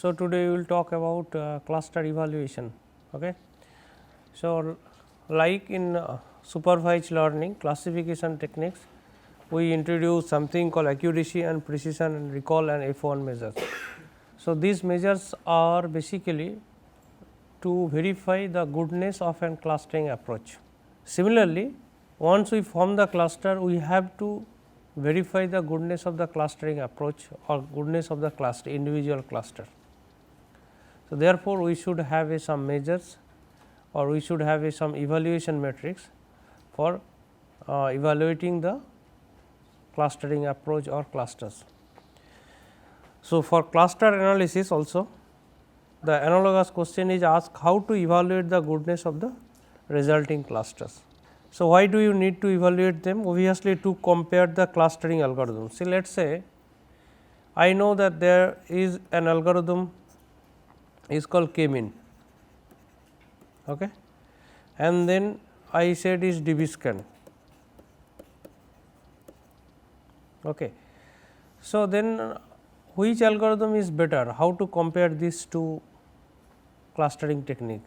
So, today we will talk about cluster evaluation. Okay. So, like in supervised learning classification techniques, we introduce something called accuracy and precision and recall and F1 measures. So, these measures are basically to verify the goodness of an clustering approach. Similarly, once we form the cluster, we have to verify the goodness of the clustering approach or goodness of the cluster individual cluster. So, therefore, we should have some measures or we should have some evaluation metrics for evaluating the clustering approach or clusters. So, for cluster analysis also the analogous question is asked how to evaluate the goodness of the resulting clusters. So, why do you need to evaluate them? Obviously, to compare the clustering algorithm. See, let us say I know that there is an algorithm is called k-mean, okay, and then I said is DB-scan. Okay. So, then which algorithm is better? How to compare these two clustering technique?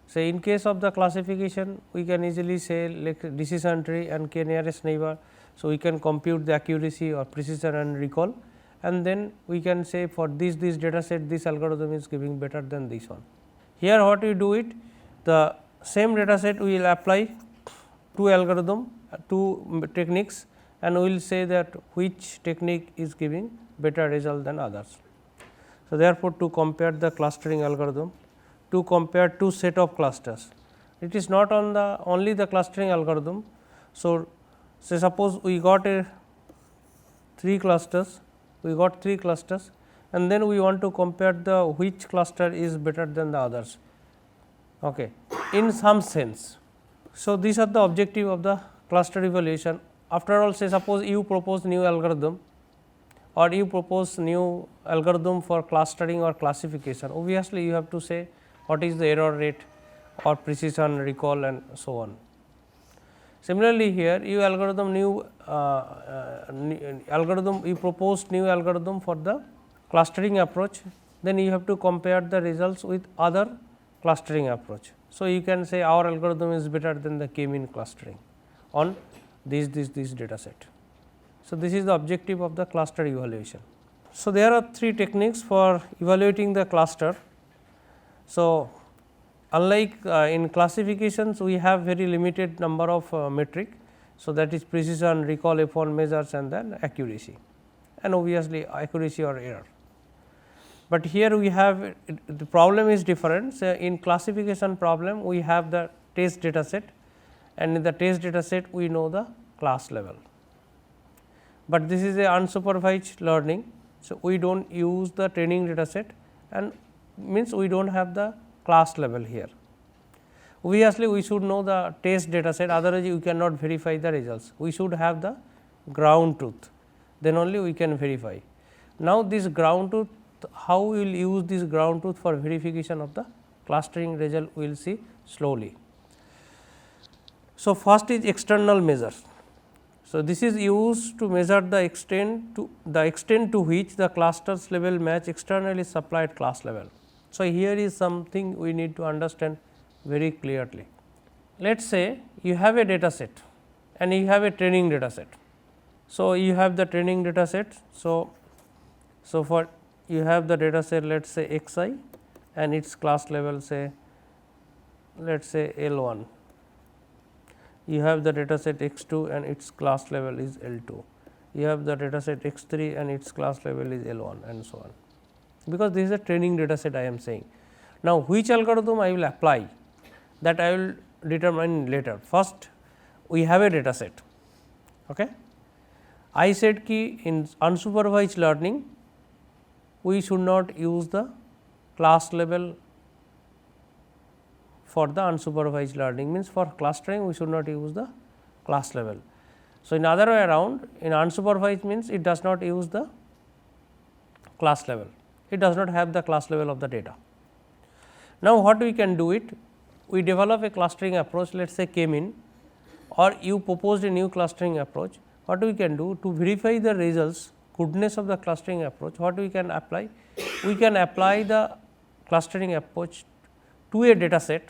So, in case of the classification, we can easily say like decision tree and k nearest neighbor. So, we can compute the accuracy or precision and recall, and then we can say for this data set this algorithm is giving better than this one. Here what we do it, the same data set we will apply two algorithm, two techniques, and we will say that which technique is giving better result than others. So, therefore, to compare the clustering algorithm, to compare two set of clusters, it is not on the only the clustering algorithm. So, say suppose we got a three clusters, and then we want to compare the which cluster is better than the others, okay, in some sense. So, these are the objective of the cluster evaluation. After all, say suppose you propose new algorithm or you propose new algorithm for clustering or classification, obviously, you have to say what is the error rate or precision, recall and so on. Similarly, here you algorithm new algorithm you propose new algorithm for the clustering approach, then you have to compare the results with other clustering approach. So, you can say our algorithm is better than the k-mean clustering on this data set. So, this is the objective of the cluster evaluation. So, there are three techniques for evaluating the cluster. So, unlike in classifications, we have very limited number of metric. So, that is precision, recall, F1 measures and then accuracy, and obviously, accuracy or error. But here we have the problem is different. So, in classification problem, we have the test data set, and in the test data set we know the class level, but this is a unsupervised learning. So, we do not use the training data set and means we do not have the class level here. Obviously, we should know the test data set, otherwise you cannot verify the results. We should have the ground truth, then only we can verify. Now, this ground truth, how we will use this ground truth for verification of the clustering result, we will see slowly. So, first is external measures. So, this is used to measure the extent to which the clusters level match externally supplied class level. So, here is something we need to understand very clearly. Let us say you have a data set and you have a training data set. So, you have the training data set. So, for you have the data set, let us say x I and its class level say let us say L 1. You have the data set x 2 and its class level is L 2. You have the data set x 3 and its class level is L 1 and so on, because this is a training data set I am saying. Now, which algorithm I will apply, that I will determine later. First, we have a data set. Okay. I said ki in unsupervised learning, we should not use the class level for the unsupervised learning, means for clustering we should not use the class level. So, in other way around, in unsupervised means it does not use the class level, it does not have the class level of the data. Now, what we can do it? We develop a clustering approach, let us say k-mean, or you proposed a new clustering approach. What we can do to verify the results goodness of the clustering approach, what we can apply? We can apply the clustering approach to a data set,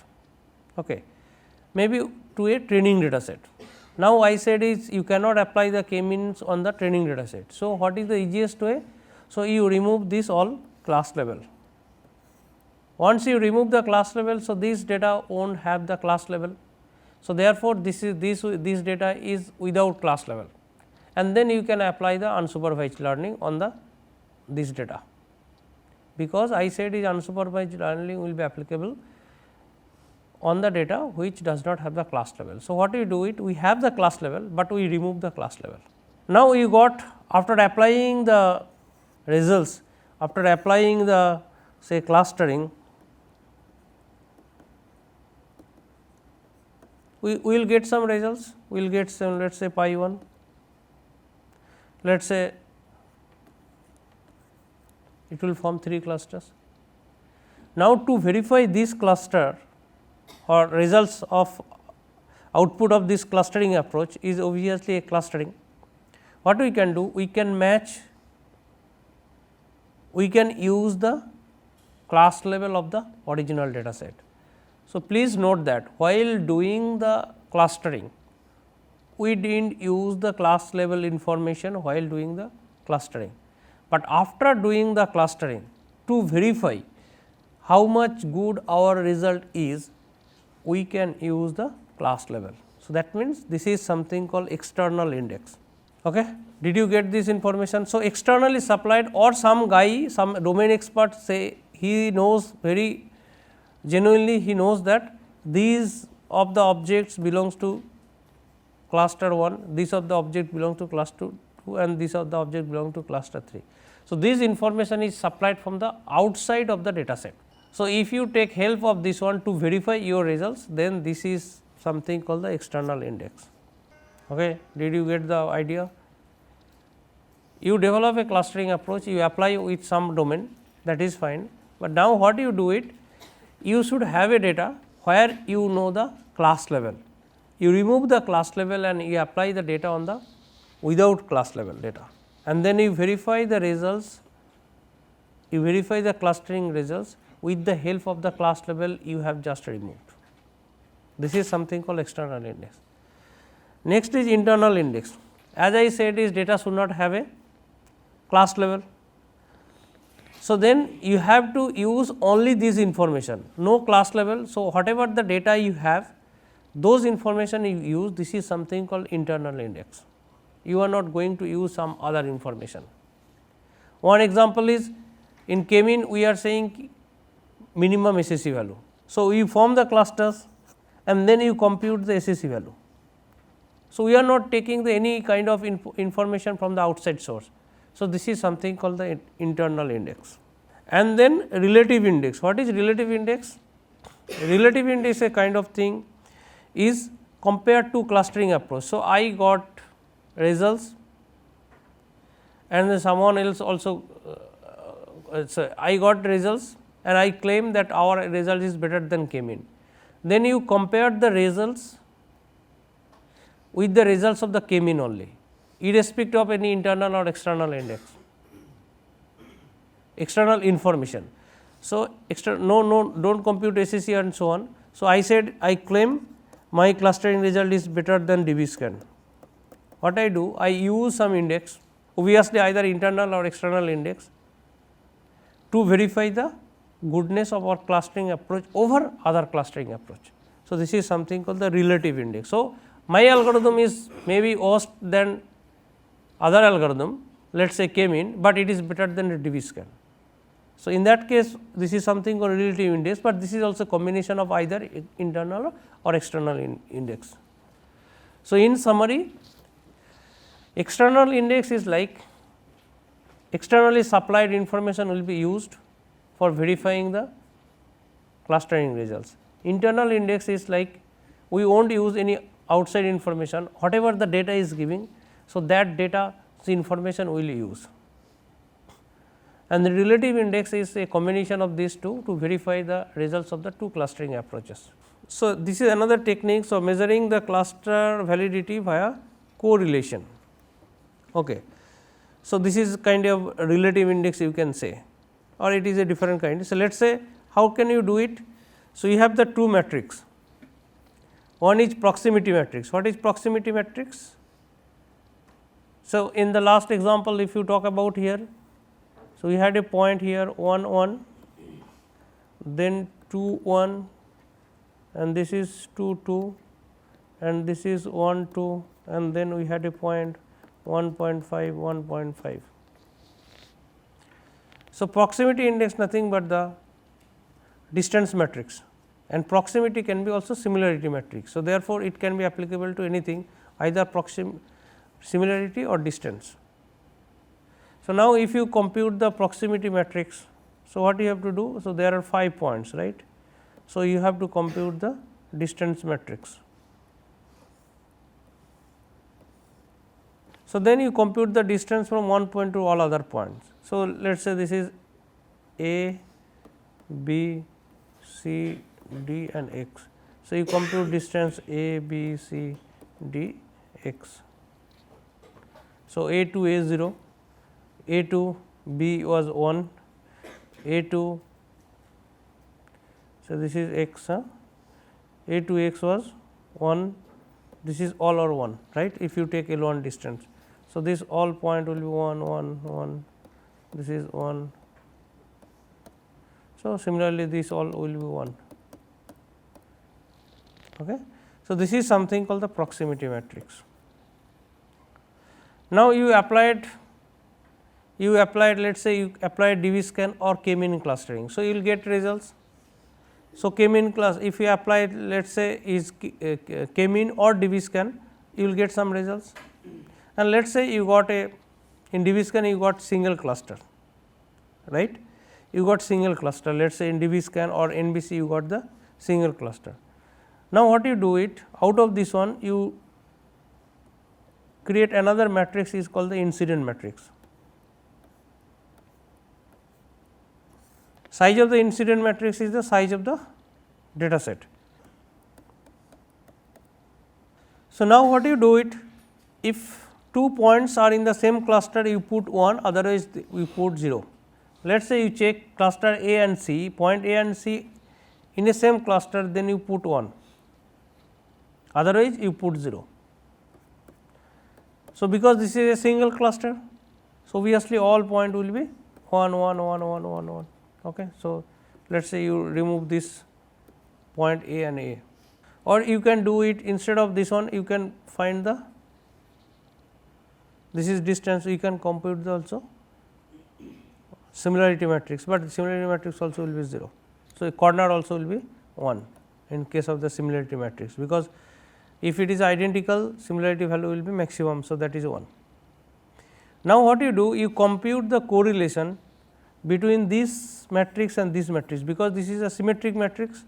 okay, maybe to a training data set. Now, I said is you cannot apply the k-means on the training data set. So, what is the easiest way? So, you remove this all class level. Once you remove the class level, so this data will not have the class level. So, therefore, this data is without class level, and then you can apply the unsupervised learning on the this data, because I said is unsupervised learning will be applicable on the data which does not have the class level. So, what we do it? We have the class level, but we remove the class level. Now, you got after applying the results, after applying the say clustering, we will get some results, we will get some, let us say pi 1, let us say it will form 3 clusters. Now, to verify this cluster or results of output of this clustering approach is obviously a clustering. What we can do? We can match, we can use the class level of the original data set. So, please note that while doing the clustering, we did not use the class level information while doing the clustering, but after doing the clustering, to verify how much good our result is, we can use the class level. So, that means, this is something called external index. Okay. Did you get this information? So, externally supplied, or some guy, some domain expert say he knows very genuinely, he knows that these of the objects belongs to cluster 1, these of the object belong to cluster 2 and these of the object belong to cluster 3. So, this information is supplied from the outside of the data set. So, if you take help of this one to verify your results, then this is something called the external index. Okay. Did you get the idea? You develop a clustering approach, you apply with some domain, that is fine, but now what you do it? You should have a data where you know the class level. You remove the class level and you apply the data on the without class level data, and then you verify the results, you verify the clustering results with the help of the class level you have just removed. This is something called external index. Next is internal index. As I said is data should not have a class level. So, then you have to use only this information, no class level. So, whatever the data you have, those information you use, this is something called internal index. You are not going to use some other information. One example is in k-mean we are saying minimum SSE value. So, we form the clusters and then you compute the SSE value. So, we are not taking the any kind of information from the outside source. So, this is something called the internal index. And then relative index. What is relative index? Relative index is a kind of thing is compared to clustering approach. So, I got results and then someone else also so I got results and I claim that our result is better than k-mean. Then you compare the results with the results of the k-mean only, irrespective of any internal or external index, external information. So, do not compute SSE and so on. So, I said I claim my clustering result is better than DBscan. What I do? I use some index, obviously either internal or external index, to verify the goodness of our clustering approach over other clustering approach. So, this is something called the relative index. So, my algorithm is maybe worse than other algorithm, let us say k-mean, but it is better than the DBscan. So, in that case this is something called relative index, but this is also combination of either internal or external index. So, in summary, external index is like externally supplied information will be used for verifying the clustering results. Internal index is like we will not use any outside information, whatever the data is giving. So, that data the information we will use, and the relative index is a combination of these two to verify the results of the two clustering approaches. So, this is another technique. So, measuring the cluster validity via correlation. Okay. So, this is kind of a relative index you can say, or it is a different kind. So, let us say how can you do it? So, you have the two matrix, one is proximity matrix. What is proximity matrix? So, in the last example if you talk about here, so we had a point here 1 1, then 2 1, and this is 2 2, and this is 1 2, and then we had a point 1.5 1.5. So, proximity index nothing but the distance matrix, and proximity can be also similarity matrix. So, therefore, it can be applicable to anything either similarity or distance. So, now if you compute the proximity matrix, so what you have to do? So, there are 5 points, right. So, you have to compute the distance matrix. So, then you compute the distance from one point to all other points. So, let us say this is A, B, C, D and x. So, you compute distance A, B, C, D, x. So, A to A 0, A to B was 1, A to, so this is x, A to x was 1, this is all or 1, right, if you take L1 distance. So, this all point will be 1 1 1, this is 1. So, similarly, this all will be 1. Okay. So, this is something called the proximity matrix. Now, you applied let us say you applied DB scan or K mean clustering. So, you will get results. So, K mean class if you apply let us say is K mean or DB scan, you will get some results, and let us say you got a in DB scan you got single cluster, right, you got single cluster, let us say in DB scan or NBC you got the single cluster. Now, what you do it out of this one you create another matrix is called the incident matrix. Size of the incident matrix is the size of the data set. So, now what you do it, if 2 points are in the same cluster you put 1, otherwise you put 0. Let us say you check cluster A and C, point A and C in the same cluster, then you put 1, otherwise you put 0. So, because this is a single cluster, so obviously all point will be 1 1 1 1 1 1. Okay. So, let us say you remove this point A and A, or you can do it instead of this one you can find the this is distance, you can compute the also similarity matrix, but similarity matrix also will be 0. So, corner also will be 1 in case of the similarity matrix, because if it is identical similarity value will be maximum. So, that is 1. Now, what you do, you compute the correlation between this matrix and this matrix, because this is a symmetric matrix.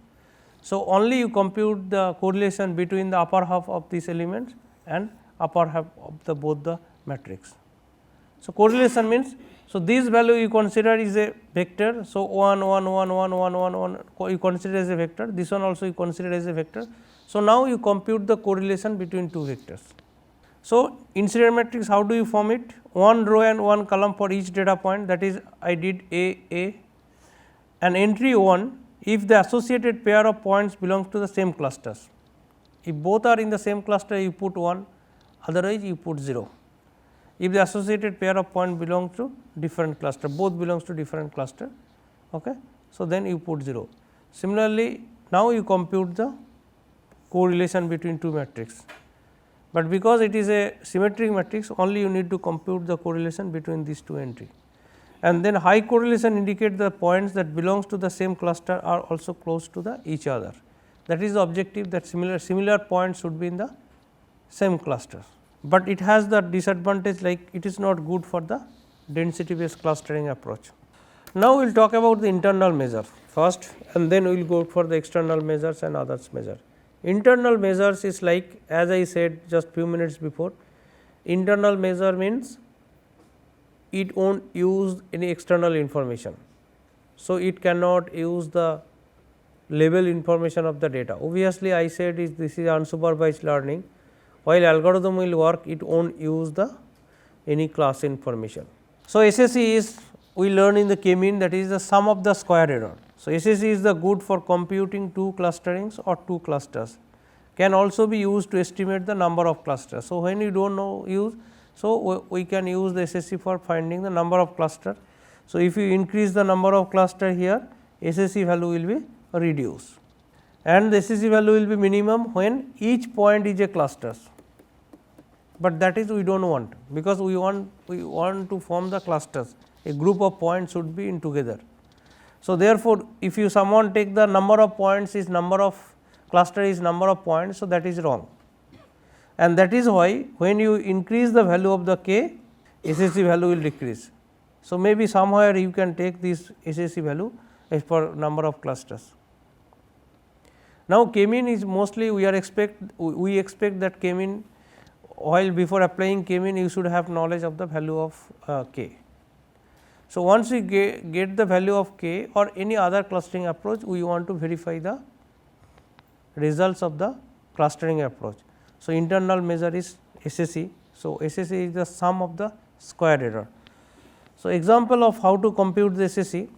So, only you compute the correlation between the upper half of these elements and upper half of the both the matrix. So, correlation means, so this value you consider is a vector. So, 1 1 1 1 1 1 1 you consider as a vector, this one also you consider as a vector. So, now you compute the correlation between two vectors. So, incident matrix, how do you form it? One row and one column for each data point, that is I did A, and entry 1 if the associated pair of points belongs to the same clusters. If both are in the same cluster you put 1, otherwise you put 0. If the associated pair of points belongs to different cluster, both belongs to different cluster, okay. So, then you put 0. Similarly, now you compute the correlation between two matrices, but because it is a symmetric matrix, only you need to compute the correlation between these two entries, and then high correlation indicate the points that belongs to the same cluster are also close to the each other. That is the objective, that similar points should be in the same cluster, but it has the disadvantage like it is not good for the density based clustering approach. Now, we will talk about the internal measure first, and then we will go for the external measures and others measure. Internal measures is like, as I said just few minutes before, internal measure means it won't use any external information. So, it cannot use the label information of the data. Obviously, I said is this is unsupervised learning, while algorithm will work, it won't use the any class information. So, SSE is we learn in the k-mean, that is the sum of the square error. So, SSE is the good for computing 2 clusterings or 2 clusters, can also be used to estimate the number of clusters. So, when you do not know use, so we can use the SSE for finding the number of cluster. So, if you increase the number of cluster here, SSE value will be reduced, and the SSE value will be minimum when each point is a cluster, but that is we do not want, because we want to form the clusters, a group of points should be in together. So, therefore, if you someone take the number of points is number of cluster is number of points, so that is wrong, and that is why when you increase the value of the k, SSE value will decrease. So, maybe somewhere you can take this SSE value as per number of clusters. Now, k-mean is mostly we expect that k-mean, while before applying k-mean you should have knowledge of the value of k. So, once we get the value of k or any other clustering approach, we want to verify the results of the clustering approach. So, internal measure is SSE. So, SSE is the sum of the square error. So, example of how to compute the SSE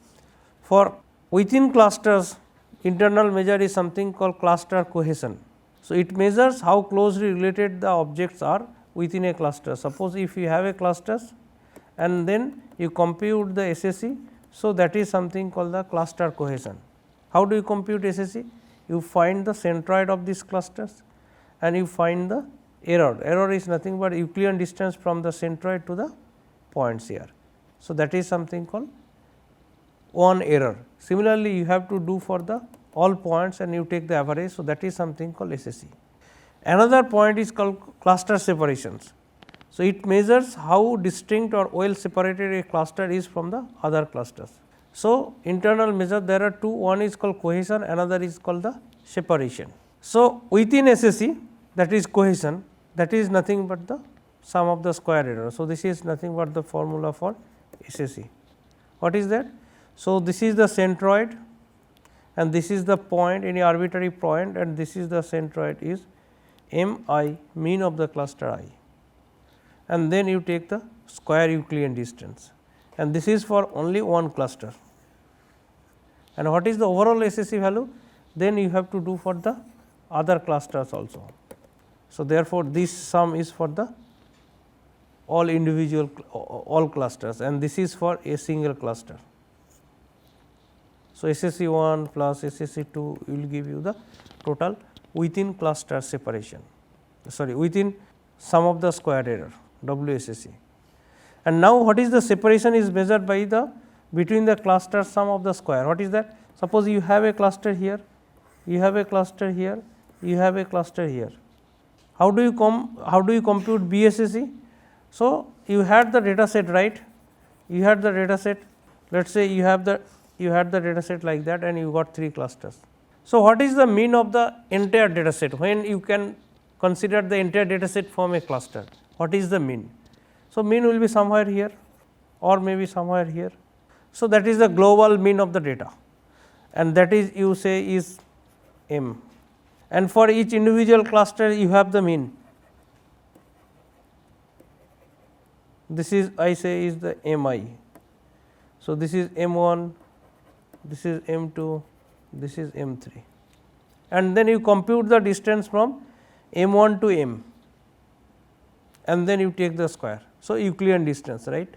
for within clusters, internal measure is something called cluster cohesion. So, it measures how closely related the objects are within a cluster. Suppose if you have a clusters and then you compute the SSE. So, that is something called the cluster cohesion. How do you compute SSE? You find the centroid of these clusters and you find the error. Error is nothing but Euclidean distance from the centroid to the points here. So, that is something called one error. Similarly, you have to do for the all points and you take the average. So, that is something called SSE. Another point is called cluster separations. So, it measures how distinct or well separated a cluster is from the other clusters. So, internal measure there are two, one is called cohesion, another is called the separation. So, within SSE, that is cohesion, that is nothing but the sum of the square error. So, this is nothing but the formula for SSE. What is that? So, this is the centroid and this is the point, any arbitrary point, and this is the centroid is m I, mean of the cluster I, and then you take the square Euclidean distance, and this is for only one cluster. And what is the overall SSE value? Then you have to do for the other clusters also. So, therefore, this sum is for the all individual all clusters, and this is for a single cluster. So, SSE 1 plus SSE 2 will give you the total within cluster separation, within sum of the square error WSSE. And now, what is the separation is measured by the between the cluster sum of the square. What is that? Suppose you have a cluster here, you have a cluster here, you have a cluster here. How do you compute BSSE? So, you had the data set, right? You had the data set, let us say you had the data set like that and you got 3 clusters. So, what is the mean of the entire data set? When you can consider the entire data set from a cluster, what is the mean? So, mean will be somewhere here or maybe somewhere here. So, that is the global mean of the data, and that is you say is m, and for each individual cluster you have the mean. This is I say is the mi. So, this is m1, this is m2, this is m3, and then you compute the distance from m1 to m, and then you take the square. So, Euclidean distance, right.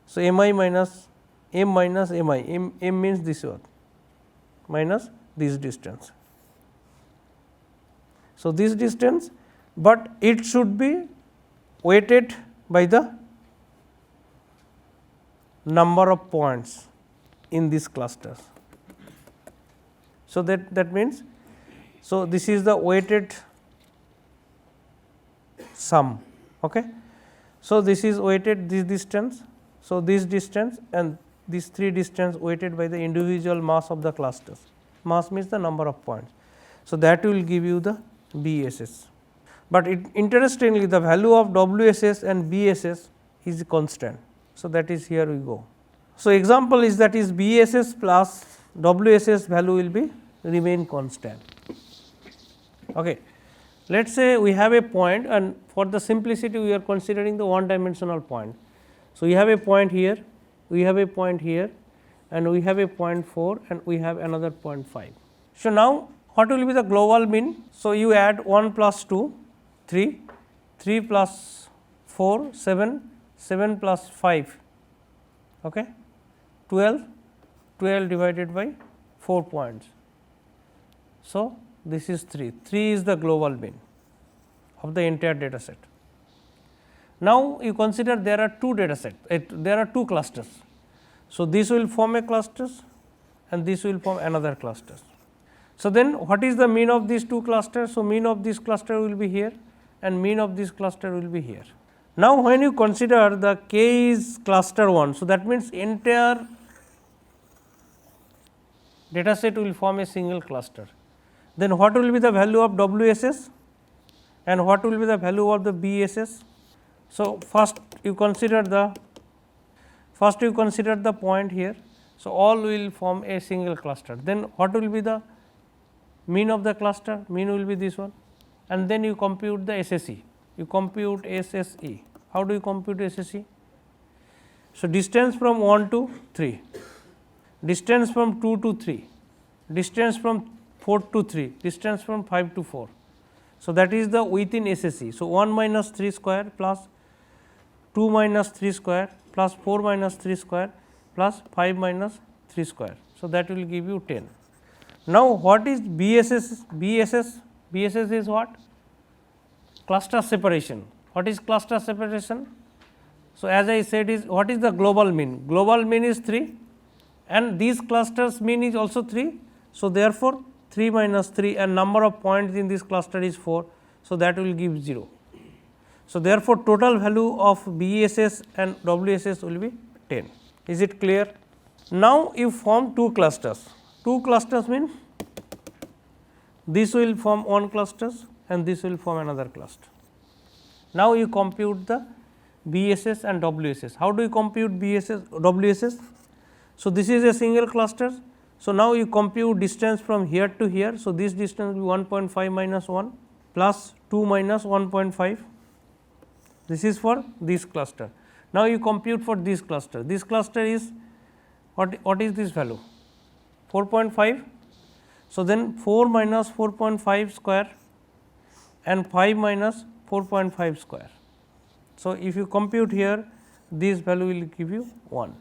So, mi minus m minus mi, m means this one minus this distance. So, this distance, but it should be weighted by the number of points in these clusters. So, that means, so this is the weighted sum. Okay. So, this is weighted this distance. So, this distance and these 3 distance weighted by the individual mass of the clusters. Mass means the number of points. So, that will give you the BSS, but interestingly the value of WSS and BSS is constant. So, that is here we go. So, example is that is BSS plus WSS value will be remain constant. Okay. Let us say we have a point, and for the simplicity we are considering the one dimensional point. So, we have a point here, we have a point here, and we have a point 4 and we have another point 5. So, now what will be the global mean? So, you add 1 plus 2 3, 3 plus 4 7, 7 plus 5 okay, 12, 12 divided by 4 points. So, this is 3, 3 is the global mean of the entire data set. Now, you consider there are two data sets, there are two clusters. So, this will form a cluster and this will form another cluster. So, then what is the mean of these two clusters? So, mean of this cluster will be here and mean of this cluster will be here. Now, when you consider the k is cluster 1, so that means entire data set will form a single cluster. Then what will be the value of WSS and what will be the value of the BSS? So, first you consider the point here. So, all will form a single cluster. Then what will be the mean of the cluster? Mean will be this one, and then you compute the SSE. You compute SSE. How do you compute SSE? So, distance from 1 to 3, distance from 2 to 3, distance from 4 to 3, distance from 5 to 4. So, that is the within SSE. So, 1 minus 3 square plus 2 minus 3 square plus 4 minus 3 square plus 5 minus 3 square. So, that will give you 10. Now, what is BSS? BSS is what? Cluster separation. What is cluster separation? So, as I said is what is the global mean? Global mean is 3 and these clusters mean is also 3. So, therefore, 3 minus 3 and number of points in this cluster is 4. So, that will give 0. So, therefore, total value of BSS and WSS will be 10. Is it clear? Now, you form two clusters. Two clusters mean this will form one cluster and this will form another cluster. Now, you compute the BSS and WSS. How do you compute BSS, WSS? So, this is a single cluster. So, now you compute distance from here to here. So, this distance will be 1.5 minus 1 plus 2 minus 1.5. This is for this cluster. Now, you compute for this cluster. This cluster is what is this value? 4.5. So, then 4 minus 4.5 square and 5 minus 4.5 square. So, if you compute here, this value will give you 1.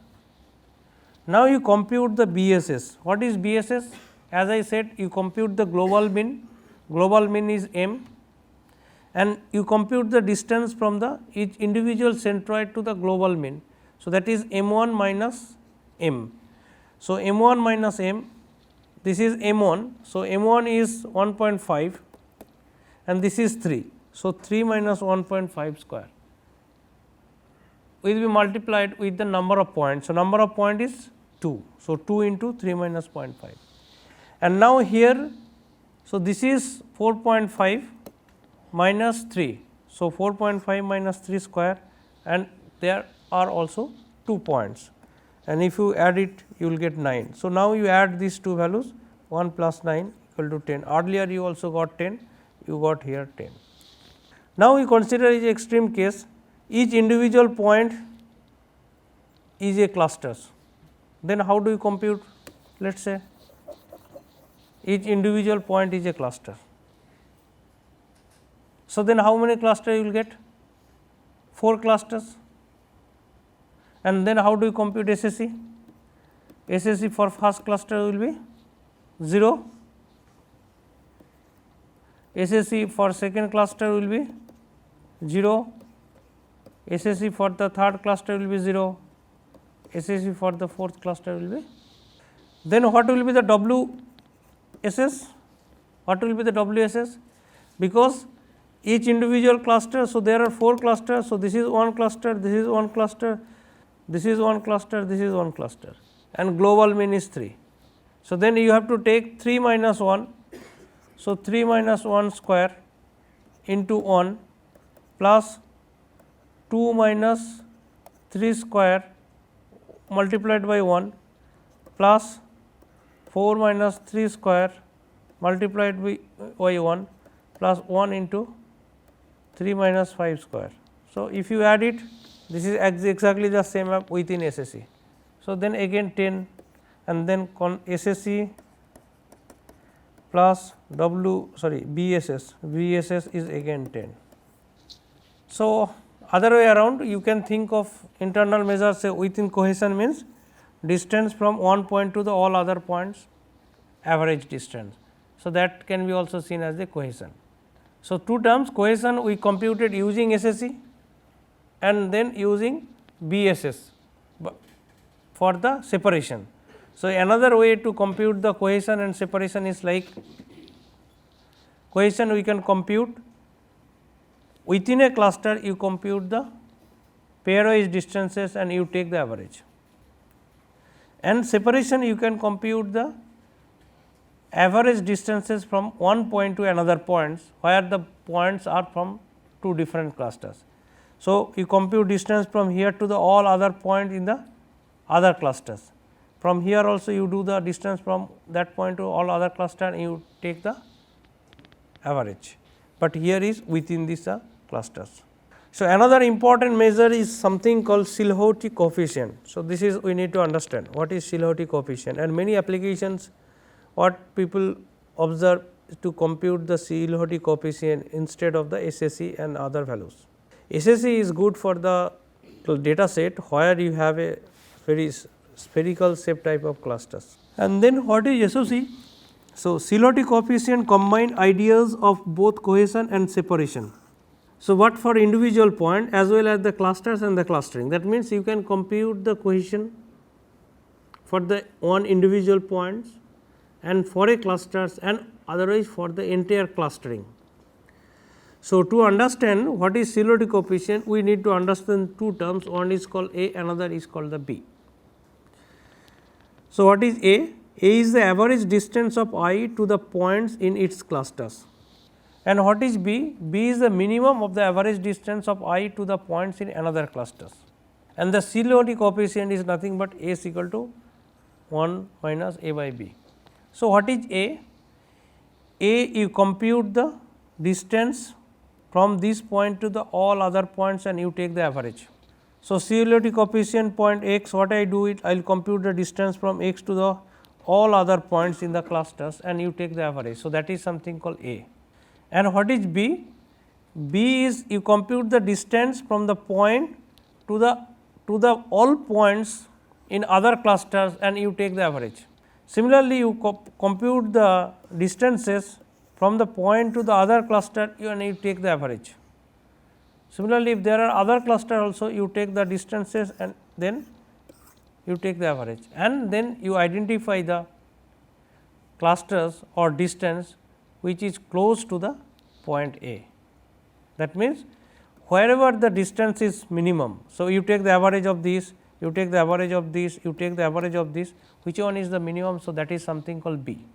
Now, you compute the BSS. What is BSS? As I said, you compute the global mean is m, and you compute the distance from the each individual centroid to the global mean. So, that is m1 minus m. So, m1 minus m, this is m1. So, m1 is 1.5 and this is 3. So, 3 minus 1.5 square will be multiplied with the number of points. So, number of point is 2. So, 2 into 3 minus 0.5 and now here. So, this is 4.5 minus 3. So, 4.5 minus 3 square and there are also 2 points and if you add it you will get 9. So, now you add these two values 1 plus 9 equal to 10. Earlier you also got 10, you got here 10. Now, we consider is extreme case, each individual point is a cluster. Then how do you compute? Let us say each individual point is a cluster. So, then how many clusters you will get? 4 clusters. And then how do you compute SSE? SSE for first cluster will be 0, SSE for second cluster will be 0, SSE for the third cluster will be 0, SSE for the fourth cluster will be. Then what will be the WSS? What will be the WSS? Because each individual cluster, so there are 4 clusters. So, this is one cluster, this is one cluster, this is one cluster, this is one cluster and global mean is 3. So, then you have to take 3 minus 1. So, 3 minus 1 square into 1 plus 2 minus 3 square multiplied by 1 plus 4 minus 3 square multiplied by 1 plus 1 into 3 minus 5 square. So, if you add it, this is exactly the same up within SSE. So, then again 10 and then SSE plus BSS is again 10. So, other way around you can think of internal measure say within cohesion means distance from one point to the all other points, average distance. So, that can be also seen as the cohesion. So, two terms cohesion we computed using SSE and then using BSS for the separation. So, another way to compute the cohesion and separation is like cohesion we can compute within a cluster, you compute the pairwise distances and you take the average, and separation you can compute the average distances from one point to another points, where the points are from two different clusters. So, you compute distance from here to the all other points in the other clusters. From here also you do the distance from that point to all other cluster and you take the average, but here is within these clusters. So, another important measure is something called Silhouette coefficient. So, this is we need to understand what is Silhouette coefficient, and many applications what people observe to compute the Silhouette coefficient instead of the SSE and other values. SSE is good for the data set where you have a very spherical shape type of clusters. And then what is SOC? So, Silhouette coefficient combine ideas of both cohesion and separation. So, what for individual point as well as the clusters and the clustering, that means you can compute the cohesion for the one individual points and for a clusters and otherwise for the entire clustering. So, to understand what is Silhouette coefficient, we need to understand two terms, one is called A, another is called the B. So, what is A? A is the average distance of I to the points in its clusters, and what is B? B is the minimum of the average distance of I to the points in another clusters, and the Silhouette coefficient is nothing but A is equal to 1 minus A by B. So, what is A? A you compute the distance from this point to the all other points and you take the average. So, Silhouette coefficient point x, what I do it, I will compute the distance from x to the all other points in the clusters and you take the average. So, that is something called A. And what is B? B is you compute the distance from the point to the all points in other clusters and you take the average. Similarly, you compute the distances from the point to the other cluster and you take the average. Similarly, if there are other cluster also you take the distances and then you take the average, and then you identify the clusters or distance which is close to the point A. That means, wherever the distance is minimum. So, you take the average of this, you take the average of this, you take the average of this, which one is the minimum. So, that is something called B.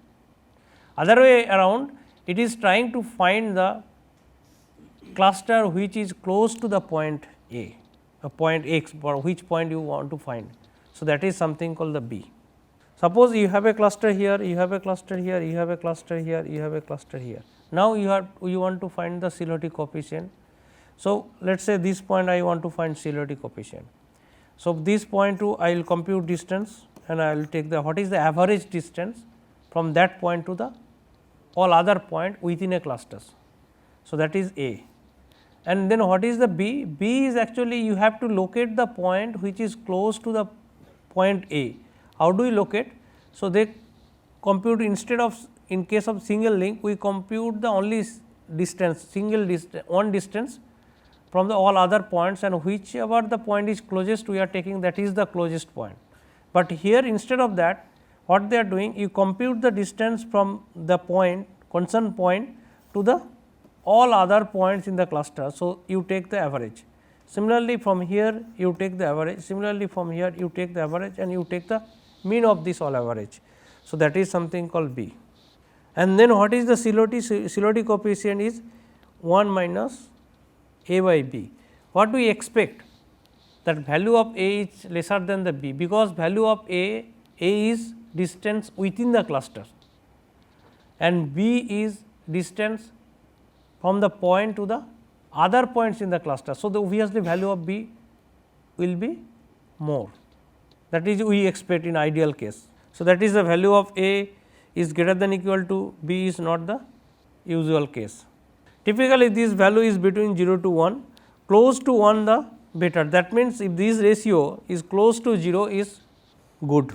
Other way around, it is trying to find the cluster which is close to the point A, a point x, for which point you want to find. So, that is something called the B. Suppose you have a cluster here, you have a cluster here, you have a cluster here, you have a cluster here. Now, you want to find the Silhouette coefficient. So, let us say this point I want to find Silhouette coefficient. So, this point to I will compute distance and I will take the what is the average distance from that point to the all other point within a clusters. So, that is A. And then what is the B? B is actually you have to locate the point which is close to the point A. How do we locate? So, they compute instead of in case of single link we compute the only distance single distance one distance from the all other points, and whichever the point is closest we are taking that is the closest point. But here instead of that what they are doing, you compute the distance from the point concerned point to the all other points in the cluster. So, you take the average. Similarly, from here you take the average, similarly from here you take the average and you take the mean of this all average. So, that is something called B. And then what is the Silhouette coefficient is 1 minus A by B. What we expect? That value of A is lesser than the B, because value of A is distance within the cluster and B is distance from the point to the other points in the cluster. So, the obviously value of B will be more, that is we expect in ideal case. So, that is the value of A is greater than equal to B is not the usual case. Typically, this value is between 0 to 1, close to 1 the better. That means, if this ratio is close to 0 is good.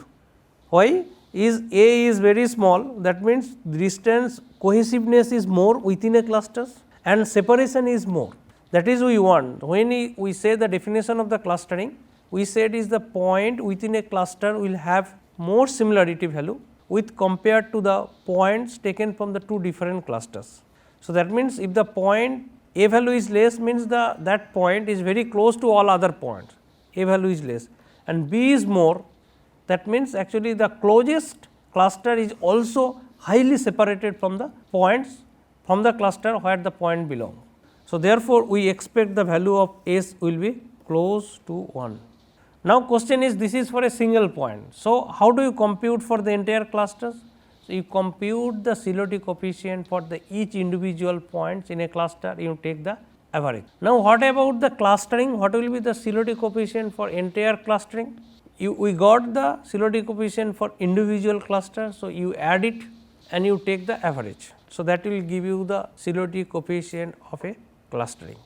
Why? Is A is very small, that means distance cohesiveness is more within a cluster and separation is more. That is we want. When we say the definition of the clustering, we said is the point within a cluster will have more similarity value with compared to the points taken from the two different clusters. So, that means, if the point A value is less, means that point is very close to all other points, A value is less, and B is more, that means actually the closest cluster is also highly separated from the points from the cluster where the point belong. So, therefore, we expect the value of S will be close to 1. Now, question is this is for a single point. So, how do you compute for the entire clusters? So, you compute the CLOT coefficient for the each individual points in a cluster, you take the average. Now, what about the clustering? What will be the CLOT coefficient for entire clustering? We got the CLOT coefficient for individual cluster. So, you add it and you take the average. So, that will give you the CLOT coefficient of a clustering.